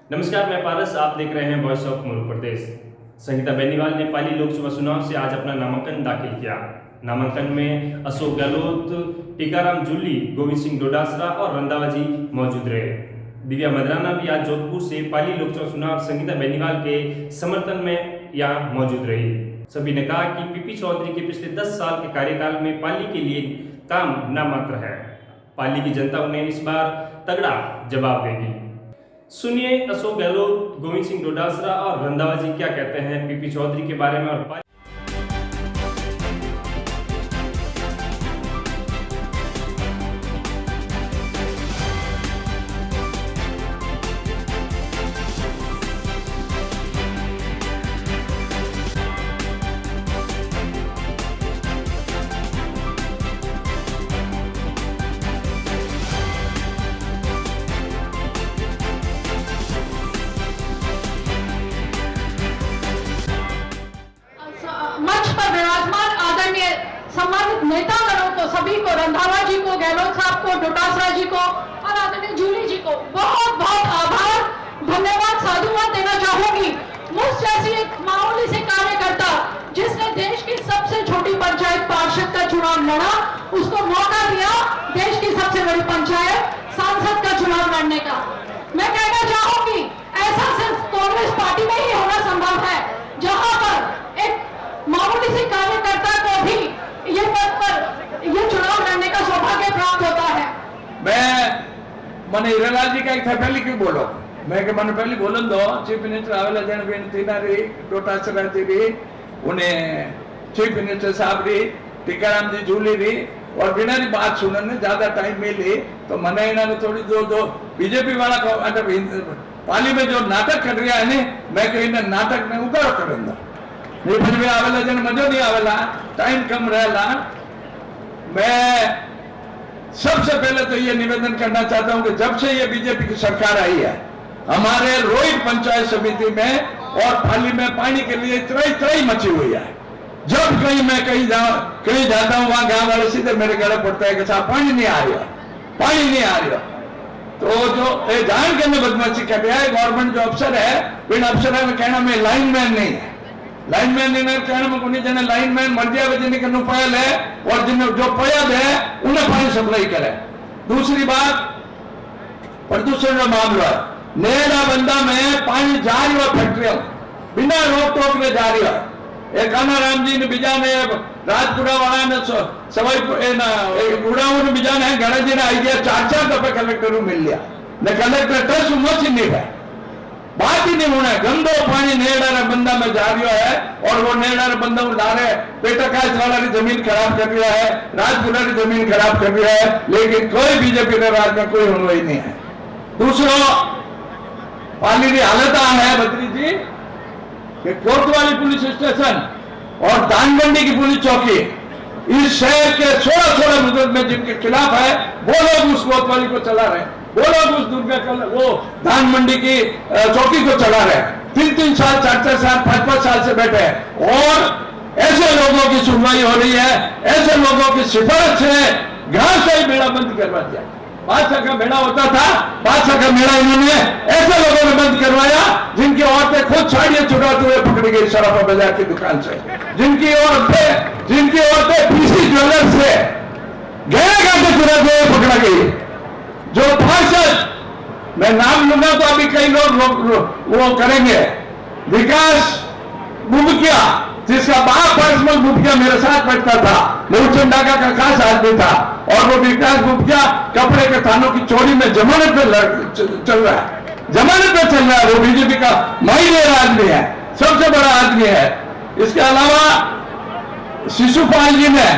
नमस्कार, मैं पारस। आप देख रहे हैं वॉइस ऑफ मध्य प्रदेश। संगीता बेनीवाल ने पाली लोकसभा चुनाव से आज अपना नामांकन दाखिल किया। नामांकन में अशोक गहलोत, टीकाराम जूली, गोविंद सिंह डोटासरा और रंधावा जी मौजूद रहे। दिव्या मदराना भी आज जोधपुर से पाली लोकसभा चुनाव संगीता बेनीवाल के समर्थन में यहाँ मौजूद रही। सभी ने कहा कि पीपी चौधरी के पिछले 10 साल के कार्यकाल में पाली के लिए काम नामात्र है। पाली की जनता उन्हें इस बार तगड़ा जवाब देगी। सुनिए अशोक गहलोत, गोविंद सिंह डोटासरा और रंधावा जी क्या कहते हैं पीपी चौधरी के बारे में। और मंच पर विराजमान आदरणीय सम्मानित नेतागणों को, सभी को, रंधावा जी को, गहलोत साहब को, डोटासरा जी को और आदरणीय जूली जी को बहुत बहुत आभार, धन्यवाद, साधुवाद देना चाहूंगी। मुझ जैसी एक मामूली से कार्यकर्ता जिसने देश की सबसे छोटी पंचायत पार्षद का चुनाव लड़ा, उसको मौका दिया देश की सबसे बड़ी पंचायत सांसद का चुनाव लड़ने का। मैं कहना चाहूंगी ऐसा सिर्फ कांग्रेस पार्टी में ही होना संभव है, जहां पर एक मामूली से कार्यकर्ता को भी ये पद पर ये चुनाव लड़ने का सौभाग्य प्राप्त होता है। मैंने हीरालाल जी का एक था पहले क्यों बोलो, मैं के मैंने पहले बोलन दो। चीफ मिनिस्टर आवेला जन बेन तीनारी डोटासरा जी री, उन्हें चीफ मिनिस्टर साहब री, टीकाराम जी जूली री, और बिना री बात सुनने ज्यादा टाइम मिली तो मैंने इन्होंने थोड़ी दो बीजेपी वाला पाली में जो नाटक कर रहा है ने, मैं कहीं नाटक ने उतारो करूंगा। नहीं फिर भी आवेला जन मजो नहीं आवेला, टाइम कम रहेला। मैं सबसे पहले तो ये निवेदन करना चाहता हूं कि जब से ये बीजेपी की सरकार आई है, हमारे रोहित पंचायत समिति में और पाली में पानी के लिए त्राई मची हुई है। जब मैं कहीं जाता हूं, वहां गांव वाले सीधे मेरे गले पड़ता है कि साहब पानी नहीं आ रहा। तो जो जान के मैं बदमाशी कर रहा है, गवर्नमेंट जो अफसर है, इन अफसर में कहना में लाइनमैन नहीं है, लाइनमैन नहीं कहना में कोई जने लाइनमैन मर्जिया वजह के पयल है, और जिन्हें जो पयल है उन्हें पानी सप्लाई करे। दूसरी बात, प्रदूषण का मामला है। नेड़ा बंदा में पानी जा रही है, फैक्ट्रियों बिना रोक टोक में जा रही है। एक कानाराम जी ने बीजा ने राजपुरा वाला ने सवाई उड़ाऊ ने बीजा ने गणेश जी ने आई गया 4 दफे कलेक्टर मिल लिया ने कलेक्टर ट्रस्ट मच नहीं है, बात ही नहीं होना है। गंदो पानी नेड़ा बंदा में जा रहा है, और वो नेड़ा बंदा ला रहे पेटकाश वाला की जमीन खराब कर रहा है, राजपुरा की जमीन खराब कर रहा है, लेकिन कोई बीजेपी ने राज में कोई सुनवाई नहीं है। दूसरा, पाली की हालत है बद्री जी कि कोतवाली पुलिस स्टेशन और दानमंडी की पुलिस चौकी इस शहर के 16 मुद्दत में जिनके खिलाफ है, वो लोग उस कोतवाली को चला रहे हैं, वो लोग उस दुर्गा वो दानमंडी की चौकी को चला रहे हैं। 3 साल 4 साल 5 साल से बैठे हैं, और ऐसे लोगों की सुनवाई हो रही है, ऐसे लोगों की सिफारिश से घास से बेड़ा बंद करवा दिया। बादशाह का मेला होता था, बादशाह का मेला इन्होंने ऐसे लोगों ने बंद करवाया जिनकी औरतें खुद साड़ियां चुराते हुए पकड़ी गई सराफा बाजार की दुकान से, जिनकी औरतें पीसी ज्वेलर्स से गहने काटे चुराते हुए पकड़ा गई। जो पार्षद, मैं नाम लूंगा तो अभी कई लोग वो करेंगे, विकास मुखिया, जिसका बाप पर्सनल मुखिया मेरे साथ बैठता था, नेवचंडा का खास आदमी था, और वो विकास मुखिया कपड़े के थानों की चोरी में जमानत पे चल रहा है, वो बीजेपी का मायनेदार आदमी है, सबसे बड़ा आदमी है। इसके अलावा शिशुपाल जी ने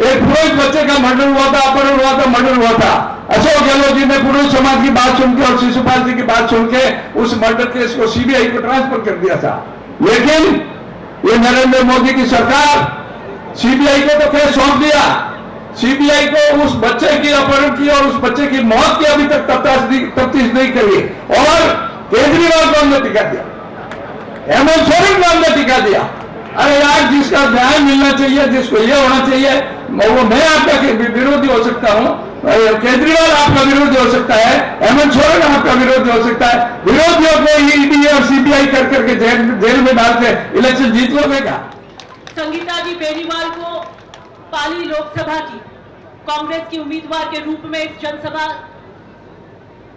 एक पुरोहित बच्चे का मर्डर हुआ था, अपहरण हुआ था, मर्डर हुआ था। अशोक गहलोत जी ने पुरोहित समाज की बात सुन के और शिशुपाल जी की बात सुन के उस मर्डर केस को सीबीआई को ट्रांसफर कर दिया था। लेकिन ये नरेंद्र मोदी की सरकार सीबीआई को तो केस सौंप दिया, सीबीआई को उस बच्चे की अपहरण की और उस बच्चे की मौत की अभी तक तफ्तीश नहीं करी, और केजरीवाल को हमने टिका दिया, हेमंत सोरेन को हमने टिका दिया। अरे यार, जिसका न्याय मिलना चाहिए, जिसको ये होना चाहिए, वो मैं आपका विरोधी हो सकता हूं, केजरीवाल आपका विरोधी हो सकता है, हेमंत सोरेन आपका विरोधी हो सकता है, विरोधियों को ईडी और सीबीआई कर करके जेल में डाल के इलेक्शन जीत लोगे क्या? संगीता जी बेनीवाल को पाली लोकसभा की कांग्रेस की उम्मीदवार के रूप में इस जनसभा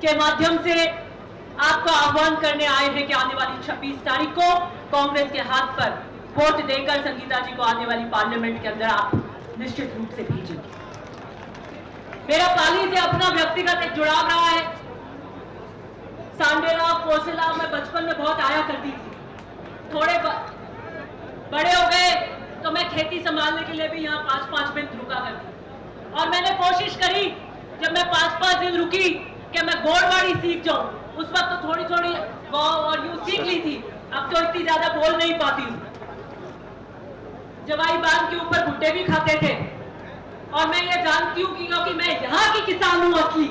के माध्यम से आपका आह्वान करने आए हैं कि आने वाली 26 तारीख को कांग्रेस के हाथ पर वोट देकर संगीता जी को आने वाली पार्लियामेंट के अंदर आप निश्चित रूप से भेजेंगे। मेरा पाली से अपना व्यक्तिगत एक जुड़ाव रहा है। सांडेला कोसला मैं बचपन में बहुत आया करती थी। थोड़े बड़े हो गए तो मैं खेती संभालने के लिए भी यहाँ 5-5 दिन रुका करती, और मैंने कोशिश करी जब मैं 5-5 दिन रुकी कि मैं गोड़वाड़ी सीख जाऊं। उस वक्त तो थोड़ी थोड़ी गाँव और यूं सीख ली थी, अब तो इतनी ज्यादा बोल नहीं पाती हूँ। जवाई बांध के ऊपर भुट्टे भी खाते थे, और मैं ये जानती हूँ कि क्योंकि मैं यहाँ की किसान हूँ असली,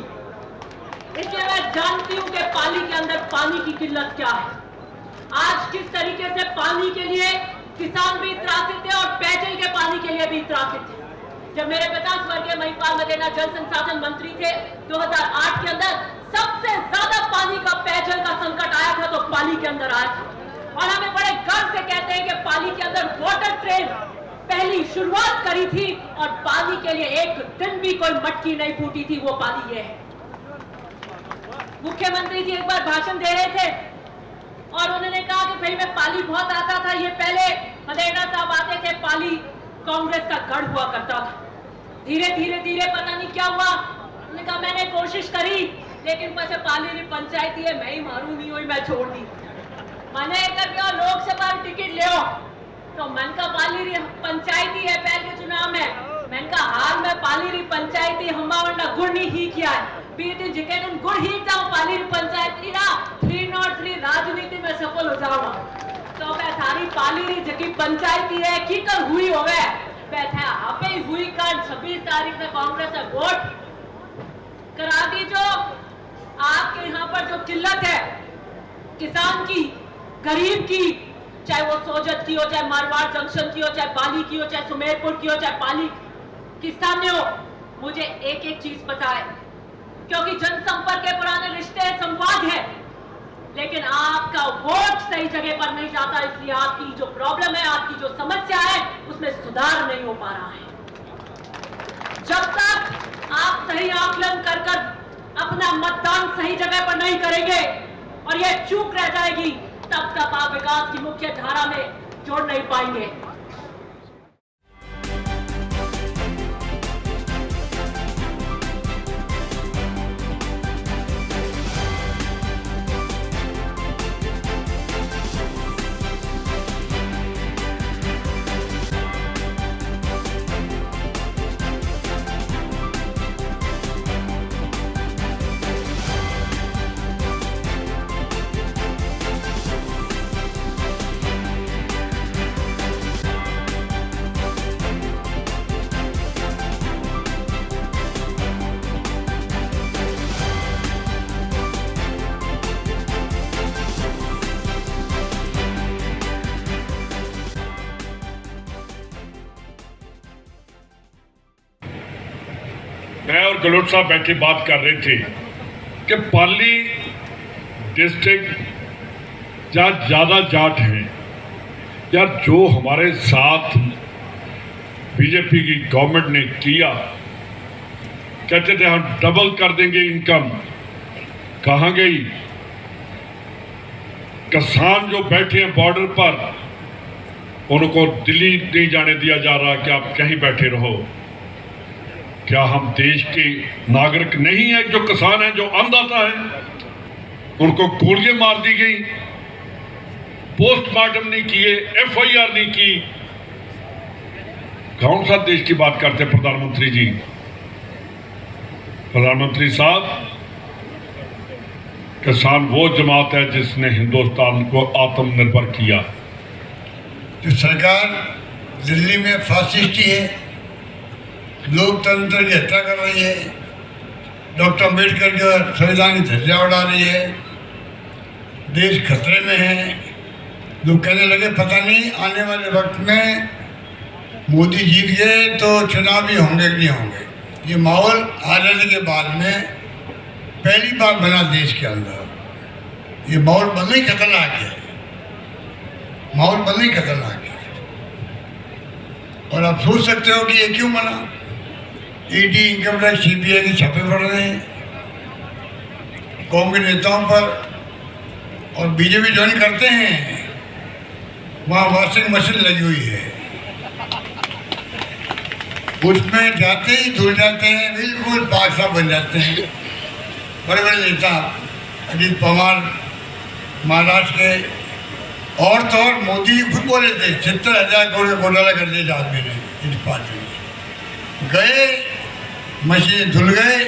इसलिए मैं जानती हूँ कि पाली के अंदर पानी की किल्लत क्या है। आज किस तरीके से पानी के लिए किसान भी त्रासित थे और पेयजल के पानी के लिए भी त्रासित थे। जब मेरे पिता स्वर्गीय महिपाल मदेना जल संसाधन मंत्री थे 2008 के अंदर, सबसे ज्यादा पानी का पेयजल का संकट आया था तो पाली के अंदर आया था। और हमें बड़े गर्व से कहते हैं कि पाली के अंदर वाटर ट्रेन पहली शुरुआत करी थी, और पानी के लिए एक दिन भी कोई मटकी नहीं फूटी थी, वो पाली ये है। मुख्यमंत्री जी एक बार भाषण दे रहे थे और उन्होंने कहा कि भाई मैं पाली बहुत आता था, ये पहले मदेना साहब आते थे, पाली कांग्रेस का गढ़ हुआ करता था। धीरे धीरे पता नहीं क्या हुआ, उन्होंने कहा मैंने कोशिश करी लेकिन पछे पाली री पंचायती है, मैं ही मारू नहीं हुई, मैं छोड़ दी। मैंने कर लोकसभा टिकट ले तो मन का पाली री पंचायती है पहले के चुनाव में, मैंने कहा हाल में पाली री पंचायती हमावंडा गुड़ नहीं ही किया है, बीते जिके दिन गुड़ ही जाऊं पाली री पंचायती ना 303 राजनीति में सफल हो जाऊंगा। तो मैं थारी पाली री जकी पंचायती है की कर हुई होवे बैठा आपे ही हुई कर 26 तारीख में कांग्रेस ने वोट करा दी। जो आपके यहाँ पर जो किल्लत है किसान की, गरीब की, चाहे वो सोजत की हो, चाहे मारवाड़ जंक्शन की हो, चाहे पाली की हो, चाहे सुमेरपुर की हो, चाहे पाली किसान में हो, मुझे एक एक चीज पता है क्योंकि जनसंपर्क के पुराने रिश्ते संवाद है, लेकिन आपका वोट सही जगह पर नहीं जाता, इसलिए आपकी जो प्रॉब्लम है, आपकी जो समस्या है, उसमें सुधार नहीं हो पा रहा है। जब तक आप सही आकलन कर अपना मतदान सही जगह पर नहीं करेंगे और यह चूक रह जाएगी, तब तक आप विकास की मुख्य धारा में जोड़ नहीं पाएंगे। मैं और गहलोत साहब बैठे बात कर रहे थे कि पाली डिस्ट्रिक्ट जहाँ ज़्यादा जाट हैं, यार जो हमारे साथ बीजेपी की गवर्नमेंट ने किया, कहते थे हम डबल कर देंगे इनकम, कहाँ गई? किसान जो बैठे हैं बॉर्डर पर, उनको दिल्ली नहीं जाने दिया जा रहा कि आप कहीं बैठे रहो। क्या हम देश के नागरिक नहीं है? जो किसान है, जो अन्नदाता है, उनको गोलियां मार दी गई, पोस्टमार्टम नहीं किए, FIR नहीं की। कौन सा देश की बात करते प्रधानमंत्री जी? प्रधानमंत्री साहब, किसान वो जमात है जिसने हिंदुस्तान को आत्मनिर्भर किया। जो सरकार दिल्ली में फासिस्टी है, लोकतंत्र की हत्या कर रही है, डॉक्टर अम्बेडकर का संविधान की धज्जियां उड़ा रही है, देश खतरे में है। लोग कहने लगे पता नहीं आने वाले वक्त में मोदी जीत गए तो चुनाव भी होंगे कि नहीं होंगे। ये माहौल आज़ादी के बाद में पहली बार बना देश के अंदर। ये माहौल बनना ही खतरनाक है, माहौल बनना ही खतरनाक है। और आप सोच सकते हो कि ये क्यों बना। ईडी, इनकम टैक्स, सीबीआई के छापे पड़ रहे हैं कांग्रेस नेताओं पर, और बीजेपी ज्वाइन करते हैं वहाँ वॉशिंग मशीन लगी हुई है, उसमें जाते ही धुल जाते हैं, बिल्कुल पाक साफ बन जाते हैं। बड़े बड़े नेता अजीत पवार महाराष्ट्र के, और तो और मोदी जी खुद बोले थे 70,000 करोड़ का घोटाला कर दिया आदमी ने इस पार्टी में। गए, मशीन धुल गए,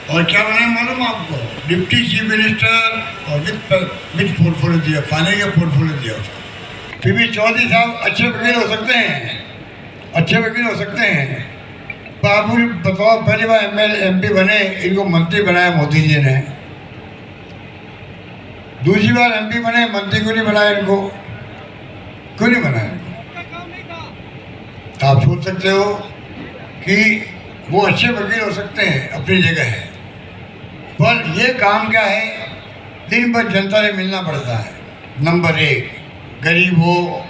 और क्या बनाया मालूम आपको? डिप्टी चीफ मिनिस्टर और विद पोर्टफोलियो दिया, फाइनेंस का पोर्टफोलियो दिया उसको। फिर भी चौधरी साहब अच्छे वकील हो सकते हैं, अच्छे वकील हो सकते हैं, पर आप मुझे बताओ, पहली बार MP बने, इनको मंत्री बनाया मोदी जी ने। दूसरी बार MP बने, मंत्री क्यों नहीं बनाया इनको? क्यों नहीं बनाया इनको? आप सोच सकते हो कि वो अच्छे वकील हो सकते हैं, अपनी जगह है, पर ये काम क्या है? दिन भर जनता से मिलना पड़ता है। नंबर 1, गरीब हो,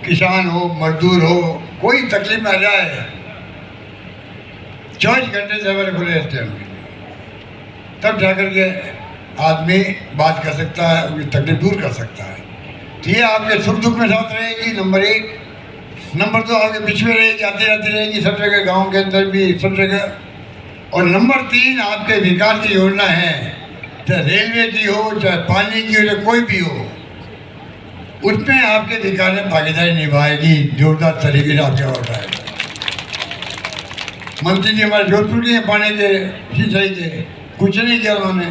किसान हो, मजदूर हो, कोई तकलीफ में आ जाए 24 घंटे से खुले रहते हैं, तब जाकर के आदमी बात कर सकता है, उनकी तकलीफ दूर कर सकता है। तो ये आपके सुख दुख में साथ रहेगी, नंबर 1। नंबर 2, आपके बीच में रहेगी, आती जाती रहेगी सब जगह, गाँव के अंदर भी सब जगह। और नंबर 3, आपके विकास की योजना है, चाहे रेलवे की हो, चाहे पानी की हो, चाहे कोई भी हो, उसमें आपके विकास में भागीदारी निभाएगी, जोरदार तरीके से आपके वोट आएगा। मंत्री जी हमारे जोधपुर के पानी के, सिंचाई के, कुछ नहीं किया उन्होंने।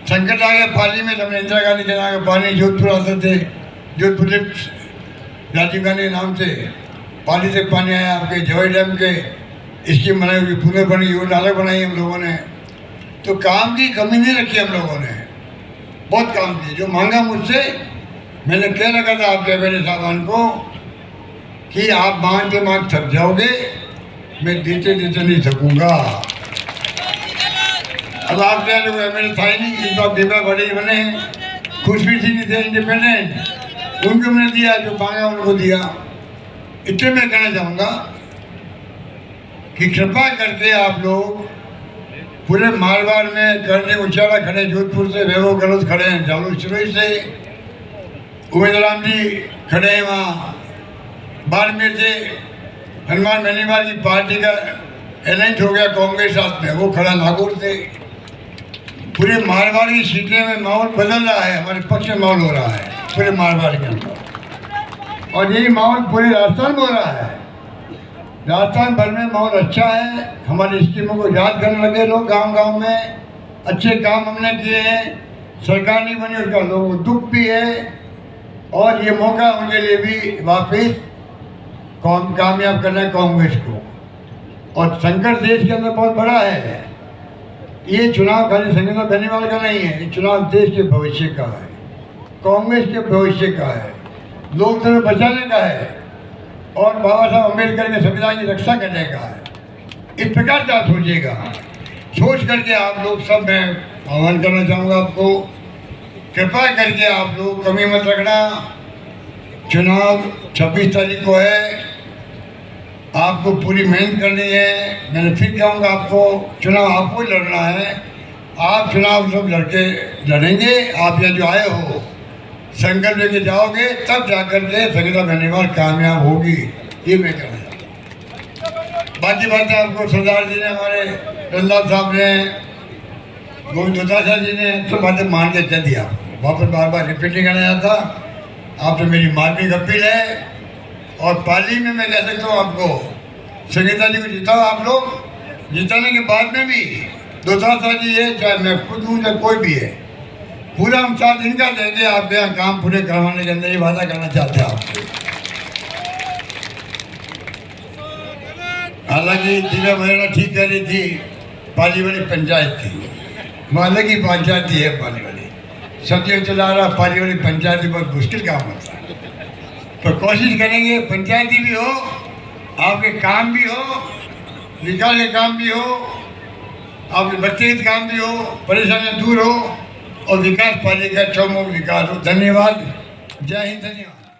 संकट आ गया पाली में, हमने इंदिरा गांधी के नाम का पानी जोधपुर आते थे, जोधपुर लिफ्ट राजीव गांधी के नाम से पाली से पानी आया। आपके जवाई डैम के स्कीम बनाई हुई, पुनः बनी योजना अलग बनाई हम लोगों ने। तो काम की कमी नहीं रखी हम लोगों ने, बहुत काम की। जो मांगा मुझसे, मैंने कह रखा था आपके मेरे साहबान को कि आप मांग के मांग थक जाओगे, मैं देते देते नहीं थकूंगा। अब आप क्या लोग मेरे था ही नहीं, इस बार दीपा बड़े बने, खुशबी सिंह थे इंडिपेंडेंट, उनको मैंने दिया, जो मांगा उनको दिया। इतने मैं कहना चाहूँगा कि कृपा करके आप लोग पूरे मारवाड़ में करने उचाला खड़े, जोधपुर से वैभव गहलोत खड़े हैं, जालू चिरोई से उमेद राम जी खड़े हैं, वहाँ बाड़मेर से हनुमान बेनीवाल की पार्टी का अलायंस हो गया कांग्रेस साथ में, वो खड़ा नागौर से। पूरे मारवाड़ की सीटें में माहौल बदल रहा है, हमारे पक्ष में माहौल हो रहा है पूरे मारवाड़ के अंदर, और यही माहौल पूरे राजस्थान में हो रहा है। राजस्थान भर में माहौल अच्छा है, हमारी स्कीमों को याद करने लगे लोग, गांव गांव में अच्छे काम हमने किए हैं। सरकार नहीं बनी, उसका लोगों को दुख भी है, और ये मौका उनके लिए भी वापस कामयाब करना है कांग्रेस को। और संकट देश के अंदर बहुत बड़ा है। ये चुनाव खाली संगीता बेनीवाल का नहीं है, ये चुनाव देश के भविष्य का है, कांग्रेस के भविष्य का है, लोकतंत्र बचाने का है, और बाबा साहब अम्बेडकर के संविधान की रक्षा करने का है। इस प्रकार से आप सोचिएगा, सोच करके आप लोग सब, मैं आह्वान करना चाहूँगा आपको, कृपया करके आप लोग कमी मत रखना। चुनाव 26 तारीख को है, आपको पूरी मेहनत करनी है। मैंने फिर कहूँगा आपको, चुनाव आपको लड़ना है, आप चुनाव सब लड़ेंगे। आप यहाँ जो आए हो, संकल्प लेके जाओगे, तब जाकर के संगीता बेनीवाल कामयाब होगी, ये मैं कहना चाहता हूँ। बाकी बातें आपको सरदार जी ने, हमारे रंदास साहब ने, गोविंद दोतासा जी ने तो बातें मान के कह दिया, वापस बार बार रिपीट नहीं करना चाहता। आप तो मेरी मार्मिक अपील है, और पाली में मैं कह सकता हूँ आपको, संगीता जी को जिताओ आप लोग। जिताने के बाद में भी दोतासा जी है, चाहे मैं खुद हूँ, चाहे कोई भी है, पूरा हम 4 दिन का देंगे आपके यहाँ काम पूरे करवाने के अंदर, ये वादा करना चाहते हैं आपको। हालांकि दिव्या महिला ठीक कह रही थी, पाली वाली पंचायत थी, अलग ही पंचायत थी है पाली वाली, सब्जी चला रहा पाली वाली पंचायत बहुत मुश्किल काम होता है। तो कोशिश करेंगे पंचायती भी हो, आपके काम भी हो, विकास के काम भी हो, आपके बच्चे के काम भी हो, परेशानियां दूर हो और विकास पालिका चौमुख विकास हो। धन्यवाद। जय हिंद। धन्यवाद।